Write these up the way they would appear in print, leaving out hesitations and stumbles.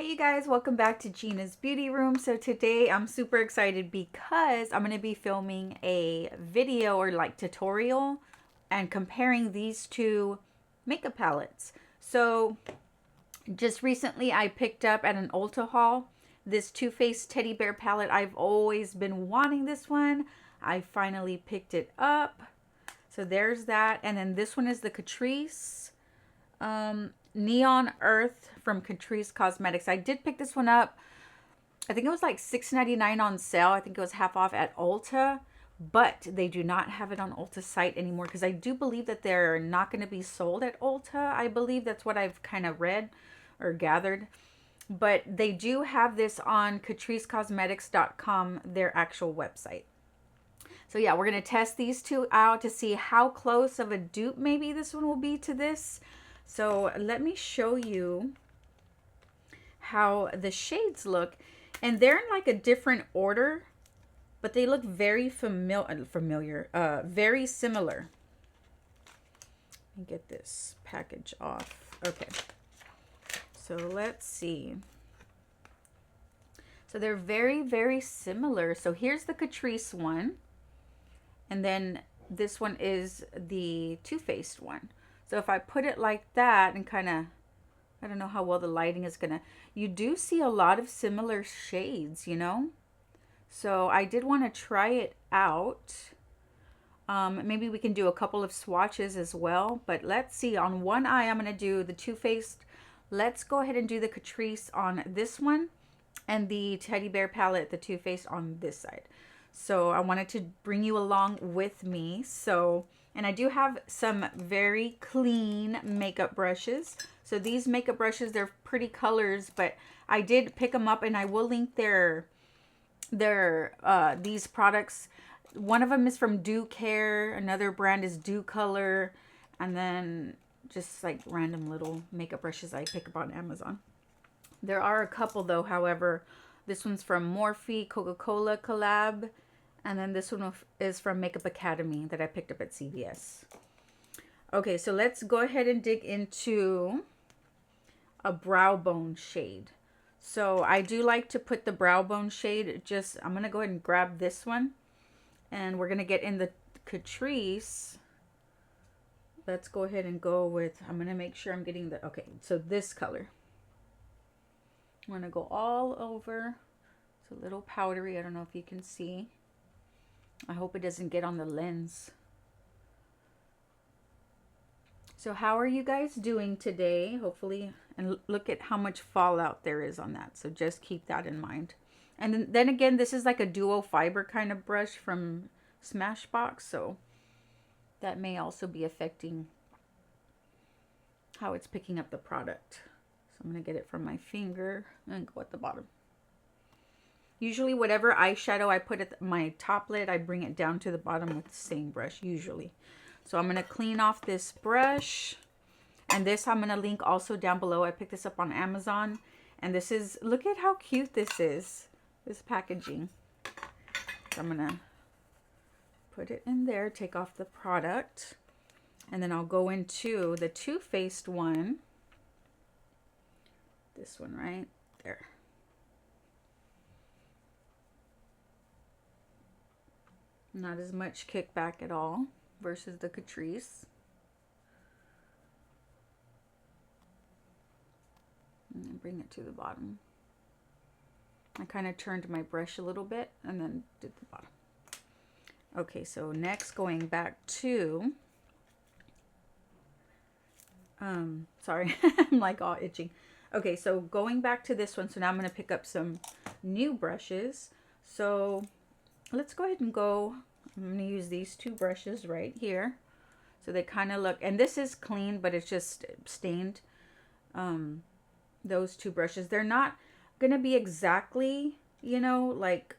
Hey you guys, welcome back to Gina's Beauty Room. So today I'm super excited because I'm going to be filming a video or like tutorial and comparing these two makeup palettes. So just recently I picked up at an Ulta haul this Too Faced Teddy Bear palette. I've always been wanting this one. I finally picked it up. So there's that. And then this one is the Catrice Neon Earth from Catrice Cosmetics. I did pick this one up. I think it was like $6.99 on sale. I think it was half off at Ulta, but they do not have it on Ulta site anymore because I do believe that they're not going to be sold at Ulta. I believe that's what I've kind of read or gathered. But they do have this on catricecosmetics.com, their actual website. So yeah, we're going to test these two out to see how close of a dupe maybe this one will be to this. So let me show you how the shades look. And they're in like a different order, but they look very familiar, very similar. Let me get this package off. Okay. So let's see. So they're very, very similar. So here's the Catrice one. And then this one is the Too Faced one. So if I put it like that and kind of, I don't know how well the lighting is going to, you do see a lot of similar shades, you know? So I did want to try it out. Maybe we can do a couple of swatches as well. But let's see, on one eye, I'm going to do the Too Faced. Let's go ahead and do the Catrice on this one and the Teddy Bear palette, the Too Faced, on this side. So I wanted to bring you along with me. So, and I do have some very clean makeup brushes. So these makeup brushes, they're pretty colors, but I did pick them up and I will link these products. One of them is from Do Care. Another brand is Do Color. And then just like random little makeup brushes I pick up on Amazon. There are a couple though, however. This one's from Morphe Coca-Cola collab. And then this one is from Makeup Academy that I picked up at CVS. Okay, so let's go ahead and dig into a brow bone shade. So I do like to put the brow bone shade, I'm going to go ahead and grab this one. And we're going to get in the Catrice. Let's go ahead and go with, I'm going to make sure I'm getting the, okay, so this color. I'm going to go all over. It's a little powdery. I don't know if you can see. I hope it doesn't get on the lens. So how are you guys doing today? Hopefully, and look at how much fallout there is on that. So just keep that in mind. And then again, this is like a duo fiber kind of brush from Smashbox. So that may also be affecting how it's picking up the product. So I'm going to get it from my finger and go at the bottom. Usually whatever eyeshadow I put at my top lid, I bring it down to the bottom with the same brush, usually. So I'm going to clean off this brush. And this I'm going to link also down below. I picked this up on Amazon. And this is, look at how cute this is. This packaging. So I'm going to put it in there, take off the product. And then I'll go into the Too Faced one. This one right there. Not as much kickback at all versus the Catrice. And then bring it to the bottom. I kind of turned my brush a little bit and then did the bottom. Okay, so next going back to, sorry, I'm like all itching. Okay, so going back to this one, so now I'm going to pick up some new brushes. So let's go ahead and go, I'm going to use these two brushes right here. So they kind of look, and this is clean, but it's just stained. Those two brushes, they're not going to be exactly, you know, like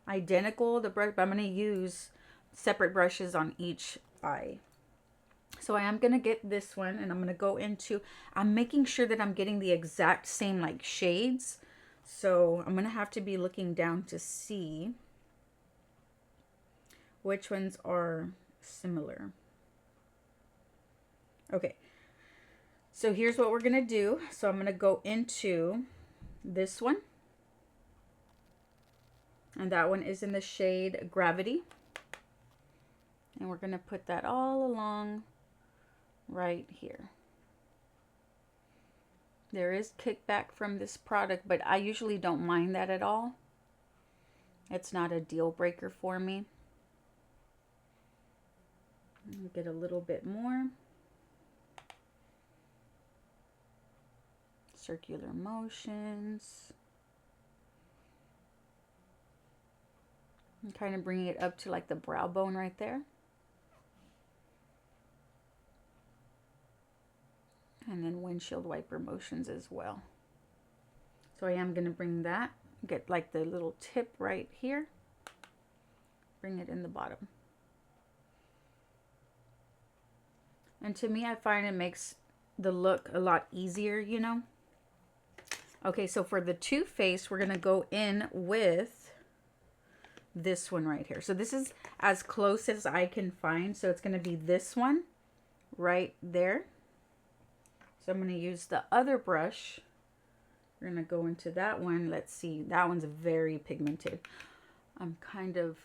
identical, the brush, but I'm going to use separate brushes on each eye. So I am going to get this one and I'm going to go into, I'm making sure that I'm getting the exact same like shades. So I'm going to have to be looking down to see which ones are similar. Okay, so here's what we're going to do. So I'm going to go into this one. And that one is in the shade Gravity. And we're going to put that all along right here. There is kickback from this product, but I usually don't mind that at all. It's not a deal breaker for me. Get a little bit more. Circular motions. And kind of bringing it up to like the brow bone right there. And then windshield wiper motions as well. So I am going to bring that, get like the little tip right here, bring it in the bottom. And to me, I find it makes the look a lot easier, you know. Okay, so for the Too Faced, we're going to go in with this one right here. So this is as close as I can find. So it's going to be this one right there. So I'm going to use the other brush. We're going to go into that one. Let's see. That one's very pigmented. I'm kind of...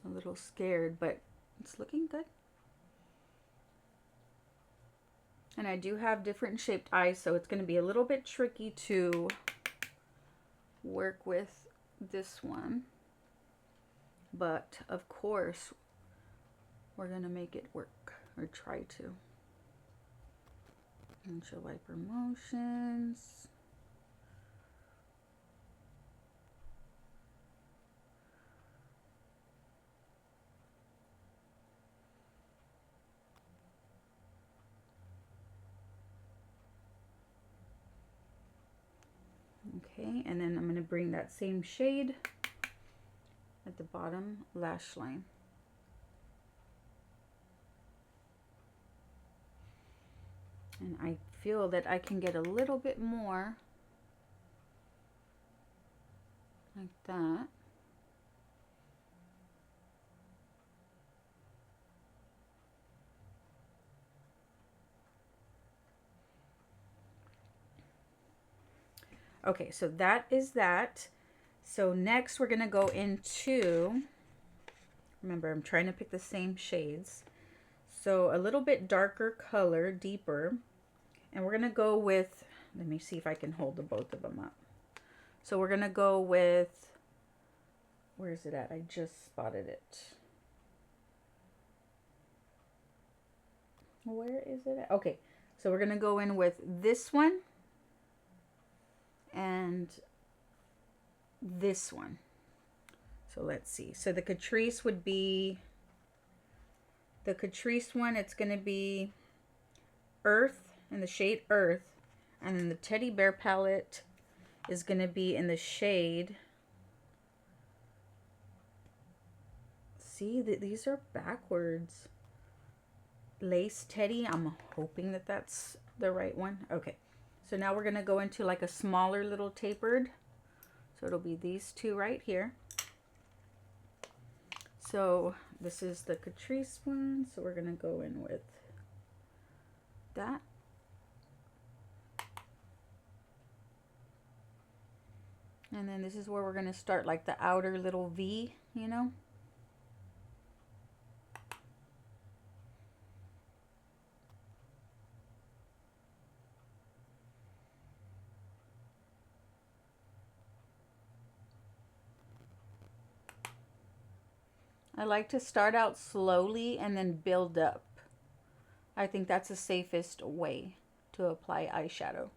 a little scared, but it's looking good. And I do have different shaped eyes, so it's going to be a little bit tricky to work with this one. But of course, we're going to make it work, or try to. Windshield wiper motions. Okay, and then I'm going to bring that same shade at the bottom lash line. And I feel that I can get a little bit more like that. Okay, so that is that. So next we're going to go into, remember I'm trying to pick the same shades. So a little bit darker color, deeper. And we're going to go with, let me see if I can hold the both of them up. So we're going to go with, where is it at? I just spotted it. Where is it at? Okay, so we're going to go in with this one. And this one. So let's see. So the Catrice would be, the Catrice one, it's going to be Earth, in the shade Earth. And then the Teddy Bear palette is going to be in the shade, see that these are backwards. Lace Teddy. I'm hoping that that's the right one. Okay. So now we're going to go into like a smaller little tapered. So it'll be these two right here. So this is the Catrice one. So we're going to go in with that. And then this is where we're going to start like the outer little V, you know. I like to start out slowly and then build up. I think that's the safest way to apply eyeshadow.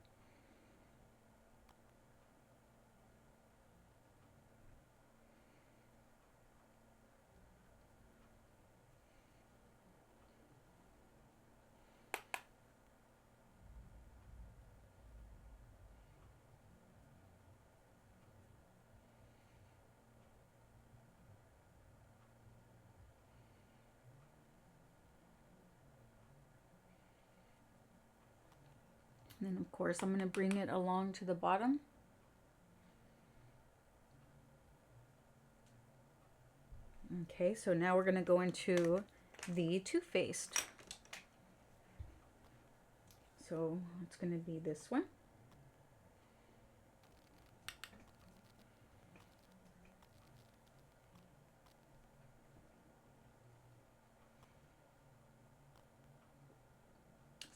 And then of course I'm going to bring it along to the bottom. Okay, so now we're going to go into the Too Faced. so it's going to be this one.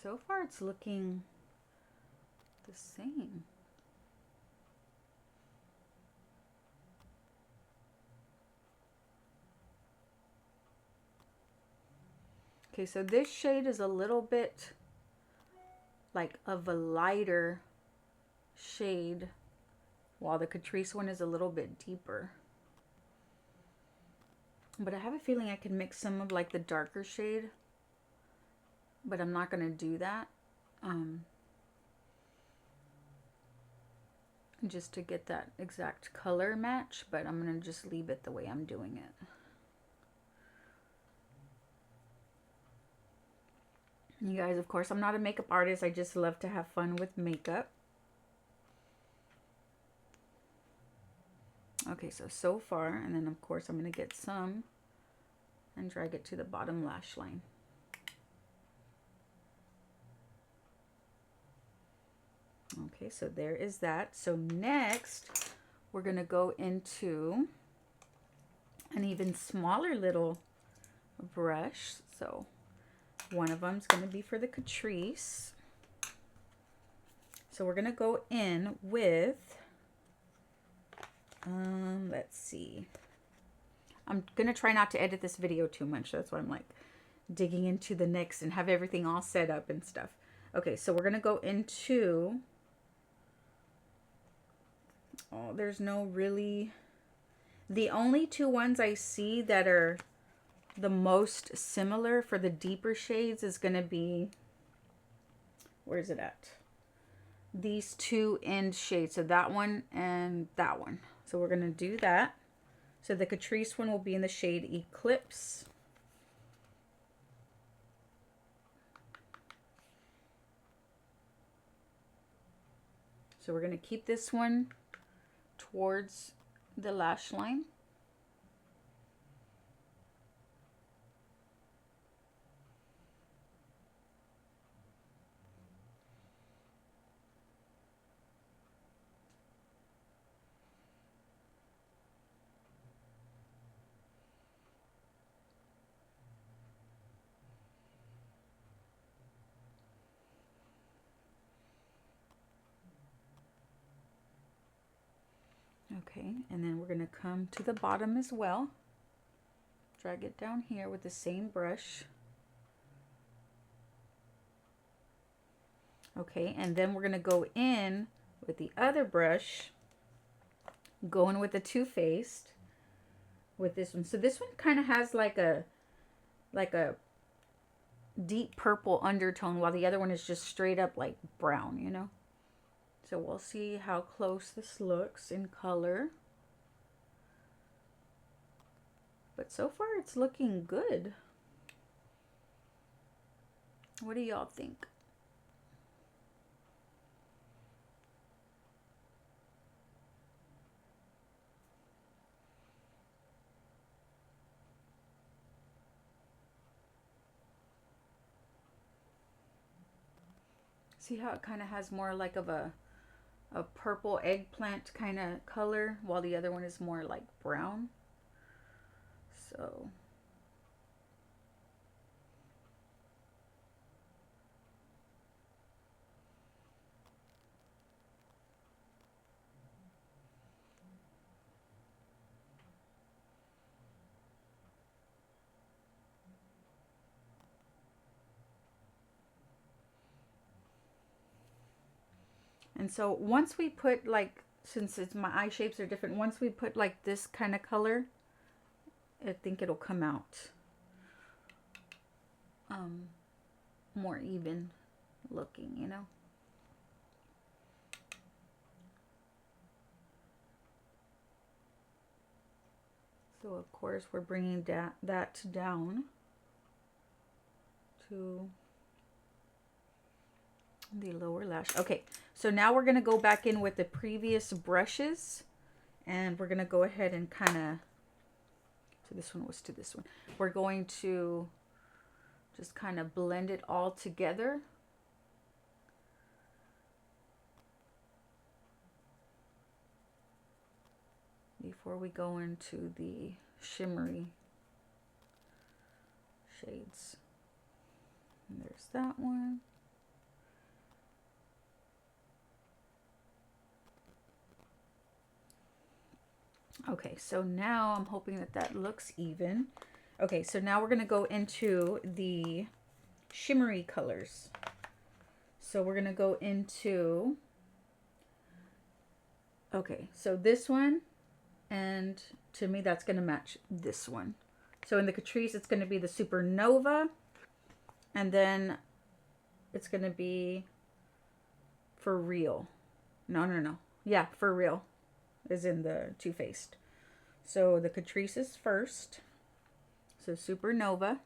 So far it's looking the same. Okay, so this shade is a little bit like of a lighter shade, while the Catrice one is a little bit deeper. But I have a feeling I can mix some of like the darker shade, but I'm not going to do that. Just to get that exact color match, but I'm going to just leave it the way I'm doing it. You guys, of course, I'm not a makeup artist. I just love to have fun with makeup. Okay, so far, and then of course I'm going to get some and drag it to the bottom lash line. Okay, so there is that. So next, we're going to go into an even smaller little brush. So one of them is going to be for the Catrice. So we're going to go in with, let's see. I'm going to try not to edit this video too much. That's why I'm like digging into the next and have everything all set up and stuff. Okay, so we're going to go into, oh, there's no really, the only two ones I see that are the most similar for the deeper shades is going to be, where is it at? These two end shades. So that one and that one. So we're going to do that. So the Catrice one will be in the shade Eclipse. So we're going to keep this one towards the lash line. Okay, and then we're going to come to the bottom as well. Drag it down here with the same brush. Okay, and then we're going to go in with the other brush, going with the TooFaced with this one. So this one kind of has like a deep purple undertone, while the other one is just straight up like brown, you know. So we'll see how close this looks in color. But so far it's looking good. What do y'all think? See how it kind of has more like of a purple eggplant kind of color, while the other one is more like brown. So and so once we put like, since it's my eye shapes are different, once we put like this kind of color, I think it'll come out more even looking, you know. So of course we're bringing that down to the lower lash. Okay, so now we're going to go back in with the previous brushes, and we're going to go ahead and kind of, so this one was to this one, we're going to just kind of blend it all together. before we go into the shimmery shades. And there's that one. Okay, so now I'm hoping that that looks even. Okay, so now we're going to go into the shimmery colors. So we're going to go into, okay, so this one, and to me that's going to match this one. So in the Catrice, it's going to be the Supernova, and then it's going to be For Real. No. Yeah, For Real is in the TooFaced. So the Catrice is first. So Supernova.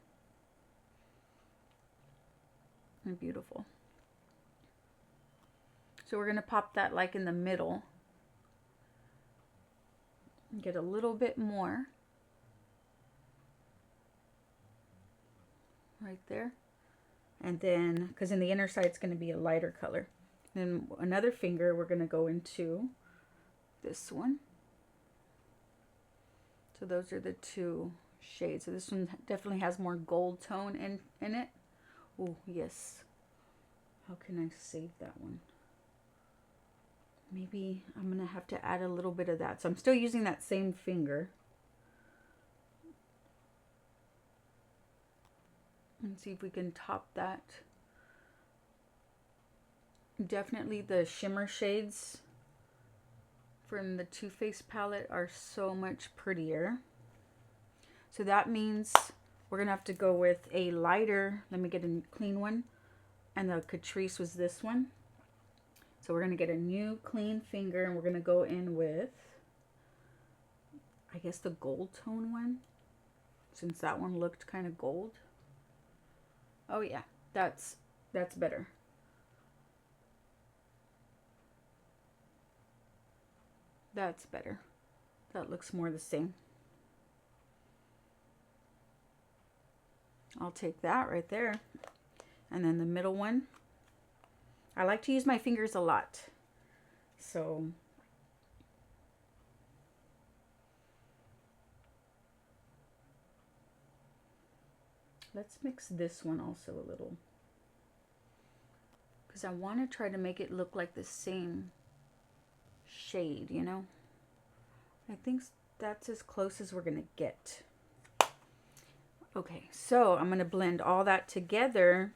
And beautiful. So we're going to pop that like in the middle. Get a little bit more. Right there. And then, because in the inner side it's going to be a lighter color. Then another finger, we're going to go into this one. So those are the two shades. So this one definitely has more gold tone in it. Oh, yes. How can I save that one? Maybe I'm going to have to add a little bit of that. So I'm still using that same finger. And see if we can top that. Definitely the shimmer shades from the TooFaced palette are so much prettier. So that means we're going to have to go with a lighter. Let me get a clean one. And the Catrice was this one. So we're going to get a new clean finger and we're going to go in with, I guess, the gold tone one. Since that one looked kind of gold. Oh yeah, that's better. That's better. That looks more the same. I'll take that right there. And then the middle one. I like to use my fingers a lot. So let's mix this one also a little. Because I want to try to make it look like the same shade, you know. I think that's as close as we're going to get. Okay, so I'm going to blend all that together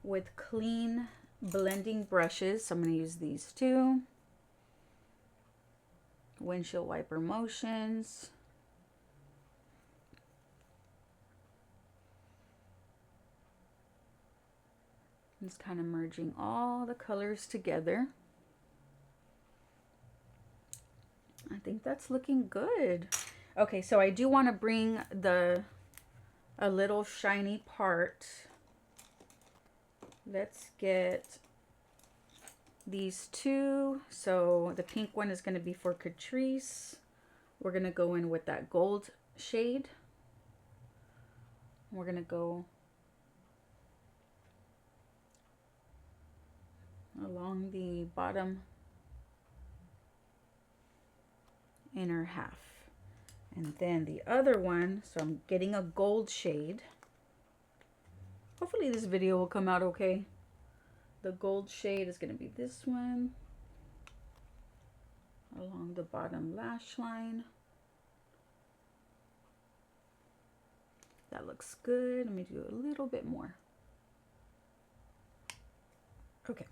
with clean blending brushes. So I'm going to use these two. Windshield wiper motions. Just kind of merging all the colors together. I think that's looking good. Okay, so I do want to bring a little shiny part. Let's get these two. So the pink one is going to be for Catrice. We're going to go in with that gold shade. We're going to go along the bottom inner half. And then the other one, so I'm getting a gold shade. Hopefully this video will come out okay. The gold shade is going to be this one. Along the bottom lash line. That looks good. Let me do a little bit more. Okay.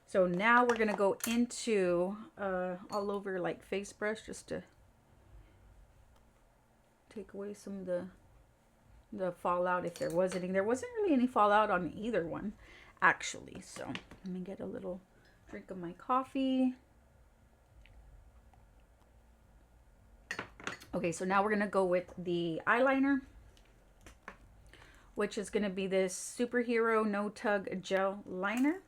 So now we're going to go into all over like face brush just to take away some of the fallout if there was any. There wasn't really any fallout on either one actually. So let me get a little drink of my coffee. Okay, so now we're going to go with the eyeliner, which is going to be this Superhero No Tug Gel Liner.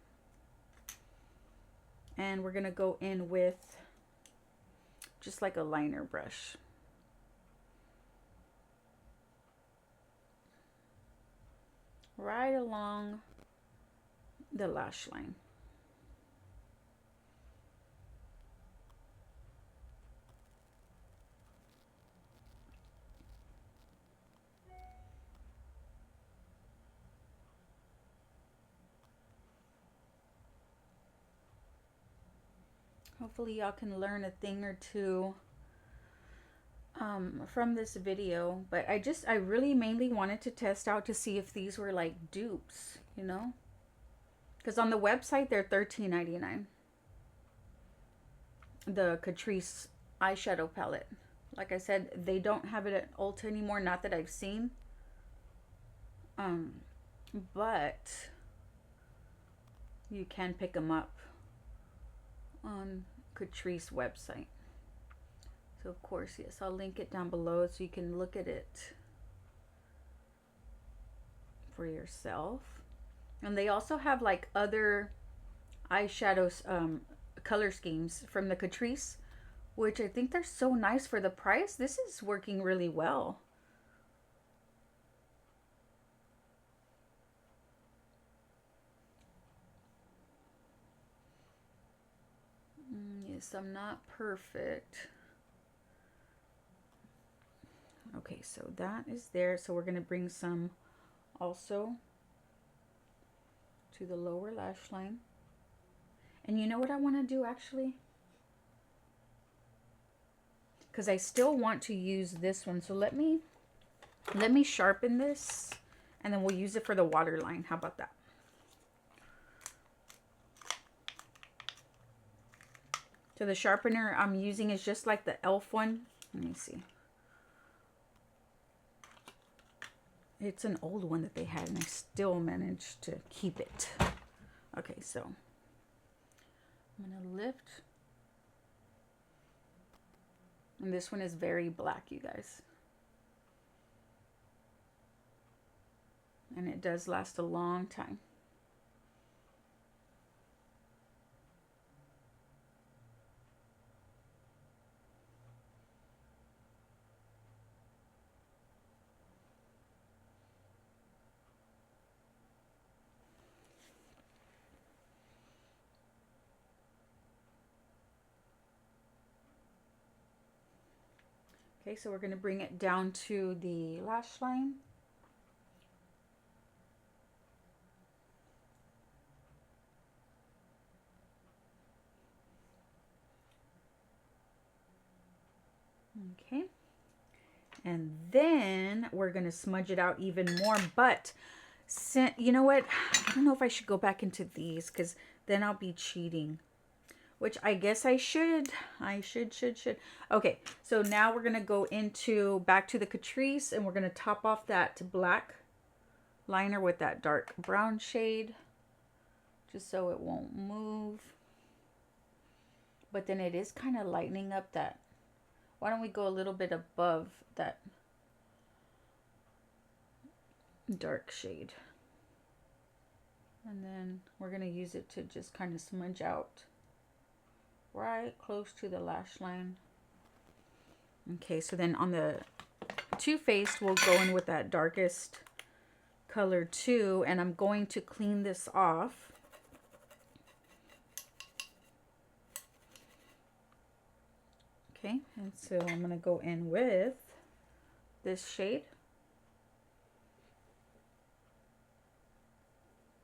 And we're going to go in with just like a liner brush. Right along the lash line. Hopefully y'all can learn a thing or two from this video. But I really mainly wanted to test out to see if these were like dupes, you know? Because on the website, they're $13.99. The Catrice eyeshadow palette. Like I said, they don't have it at Ulta anymore. Not that I've seen. But you can pick them up on Catrice website. So of course, yes, I'll link it down below so you can look at it for yourself. And they also have like other eyeshadows, color schemes from the Catrice, which I think they're so nice for the price. This is working really well. Yes, I'm not perfect. Okay, so that is there. So we're going to bring some also to the lower lash line. And you know what I want to do actually? Because I still want to use this one. So let me sharpen this and then we'll use it for the waterline. How about that? So the sharpener I'm using is just like the e.l.f. one. Let me see. It's an old one that they had and I still managed to keep it. Okay, so I'm going to lift. And this one is very black, you guys. And it does last a long time. Okay, so we're going to bring it down to the lash line. Okay. And then we're going to smudge it out even more. But, you know what? I don't know if I should go back into these because then I'll be cheating. Which I guess I should. I should. Okay, so now we're going to go back to the Catrice and we're going to top off that black liner with that dark brown shade. Just so it won't move. But then it is kind of lightening up that. Why don't we go a little bit above that dark shade. And then we're going to use it to just kind of smudge out right close to the lash line. Okay, so then on the TooFaced, we'll go in with that darkest color too, and I'm going to clean this off. Okay, and so I'm going to go in with this shade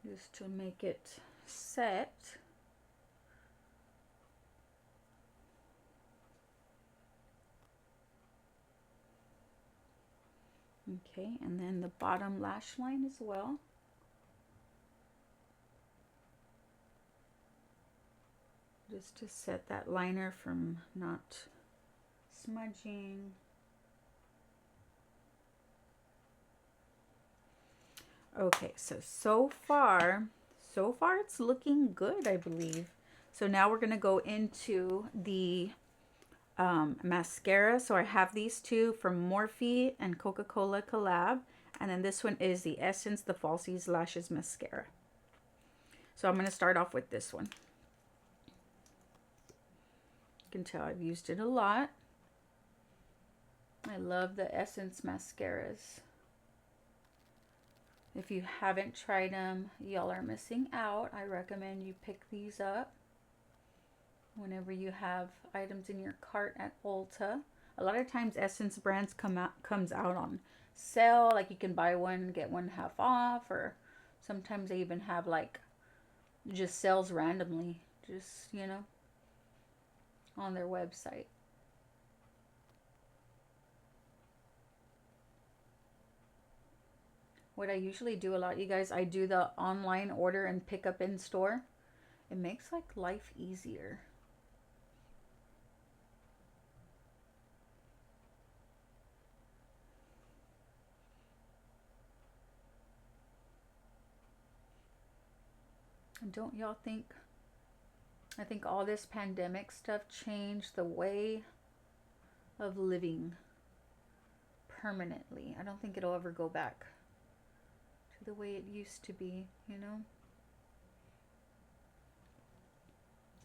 just to make it set. Okay, and then the bottom lash line as well. Just to set that liner from not smudging. Okay, so far it's looking good, I believe. So now we're going to go into the mascara. So I have these two from Morphe and Coca-Cola collab, and then this one is the Essence the Falsies Lashes Mascara. So I'm going to start off with this one. You can tell I've used it a lot. I love the Essence mascaras. If you haven't tried them, y'all are missing out. I recommend you pick these up whenever you have items in your cart at Ulta. A lot of times Essence brands comes out on sale, like you can buy one get one half off, or sometimes they even have like just sales randomly, just, you know. on their website. What I usually do a lot, you guys, I do the online order and pick up in store. It makes like life easier. And don't y'all think, I think all this pandemic stuff changed the way of living permanently. I don't think it'll ever go back to the way it used to be, you know?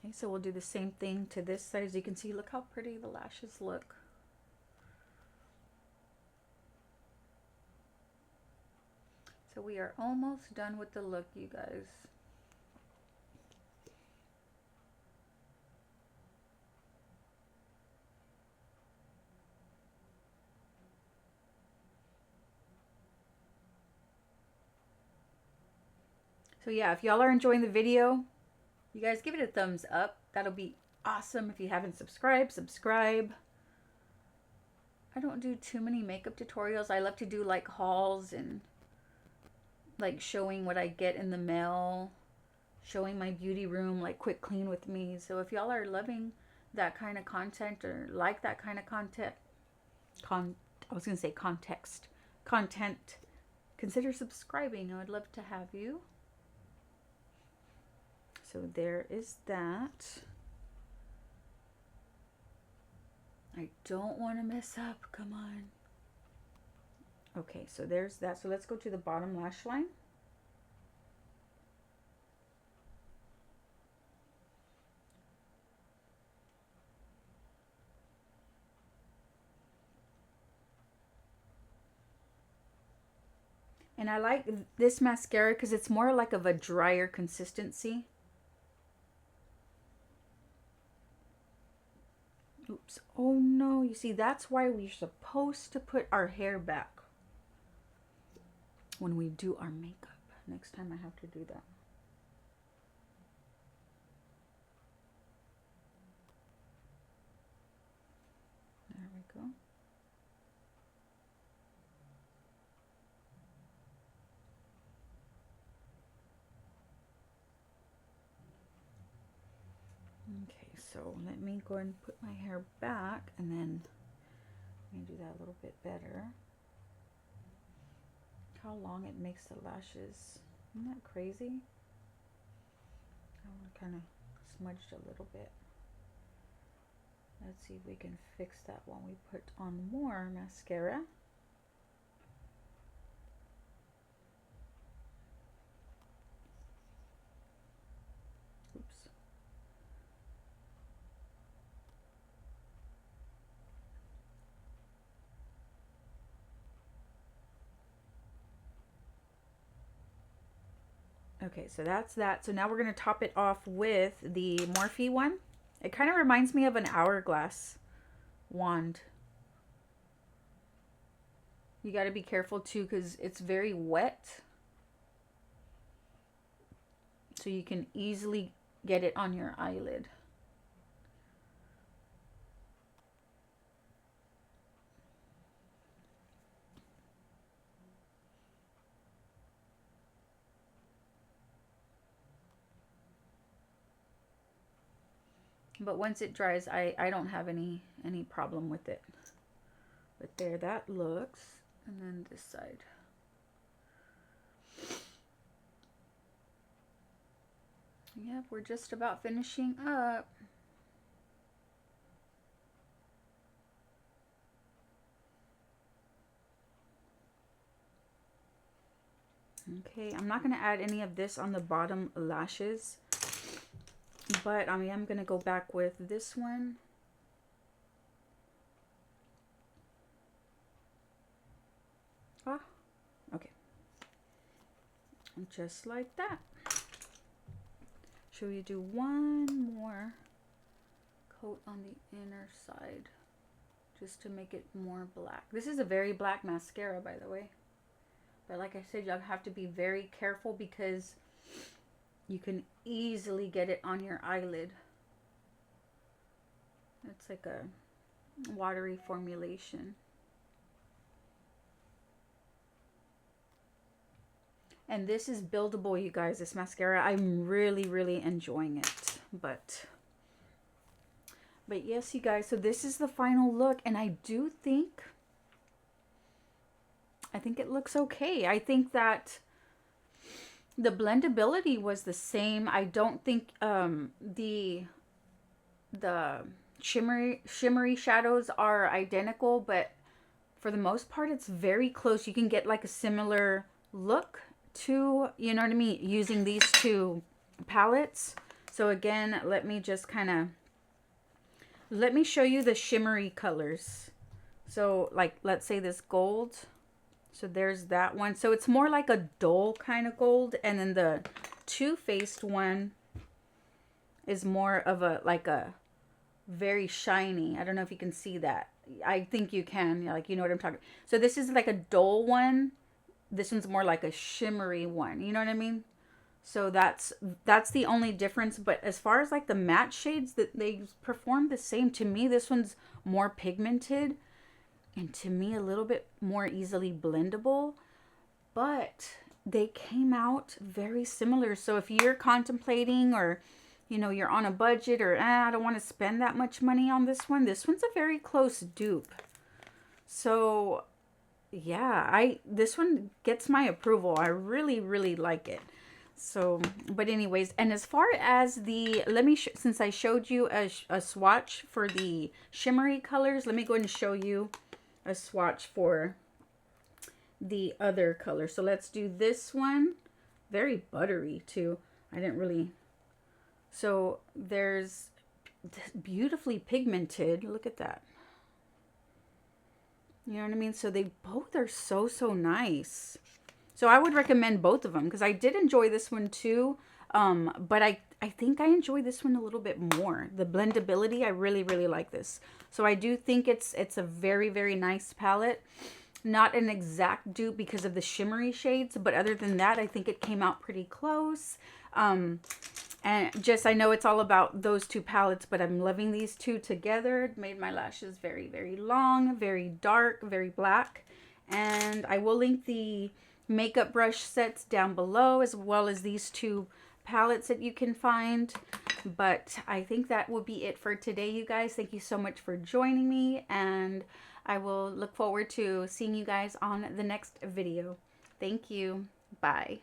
Okay, so we'll do the same thing to this side. As you can see, look how pretty the lashes look. So we are almost done with the look, you guys. So yeah, if y'all are enjoying the video, you guys give it a thumbs up. That'll be awesome. If you haven't subscribed, subscribe. I don't do too many makeup tutorials. I love to do like hauls and like showing what I get in the mail, showing my beauty room, like quick clean with me. So if y'all are loving that kind of content or like that kind of content, content, consider subscribing. I would love to have you. So there is that. I don't want to mess up. Come on. Okay, so there's that. So let's go to the bottom lash line. And I like this mascara because it's more like of a drier consistency. Oops. Oh no, you see, that's why we're supposed to put our hair back when we do our makeup. Next time I have to do that. There we go. Okay, so let me go and put my hair back, and then let me do that a little bit better. How long it makes the lashes. Isn't that crazy? I kind of smudged a little bit. Let's see if we can fix that when we put on more mascara. Oops. Okay, so that's that. So now we're going to top it off with the Morphe one. It kind of reminds me of an hourglass wand. You got to be careful too because it's very wet. So you can easily get it on your eyelid. But once it dries, I don't have any problem with it. But there, that looks. And then this side. Yep, we're just about finishing up. Okay, I'm not going to add any of this on the bottom lashes. But I am going to go back with this one. Ah, okay. And just like that. Should we do one more coat on the inner side? Just to make it more black. This is a very black mascara, by the way. But like I said, y'all have to be very careful because you can easily get it on your eyelid. It's like a watery formulation. And this is buildable, you guys, this mascara. I'm really, really enjoying it. But yes, you guys, so this is the final look. And I do think, it looks okay. I think that the blendability was the same. I don't think the shimmery shadows are identical, but for the most part, it's very close. You can get like a similar look to, you know what I mean, using these two palettes. So again, let me just let me show you the shimmery colors. So like, let's say this gold. So there's that one. So it's more like a dull kind of gold. And then the TooFaced one is more of a, like a very shiny. I don't know if you can see that. I think you can, like, you know what I'm talking. So this is like a dull one. This one's more like a shimmery one. You know what I mean? So that's the only difference. But as far as like the matte shades, that they perform the same. To me, this one's more pigmented, and to me a little bit more easily blendable. But they came out very similar. So if you're contemplating, or you know, you're on a budget, or I don't want to spend that much money on this one's a very close dupe. So yeah, this one gets my approval. I really, really like it. So, but anyways, and as far as the, let me, since I showed you a swatch for the shimmery colors, let me go ahead and show you a swatch for the other color. So let's do this one. Very buttery too. I didn't really, so there's beautifully pigmented. Look at that. You know what I mean? So they both are so, so nice. So I would recommend both of them, because I did enjoy this one too. But I think I enjoy this one a little bit more. The blendability, I really, really like this. So I do think it's a very, very nice palette. Not an exact dupe because of the shimmery shades, but other than that, I think it came out pretty close. And just, I know it's all about those two palettes, but I'm loving these two together. It made my lashes very, very long, very dark, very black. And I will link the makeup brush sets down below, as well as these two palettes that you can find. But I think that will be it for today, you guys. Thank you so much for joining me, and I will look forward to seeing you guys on the next video. Thank you. Bye.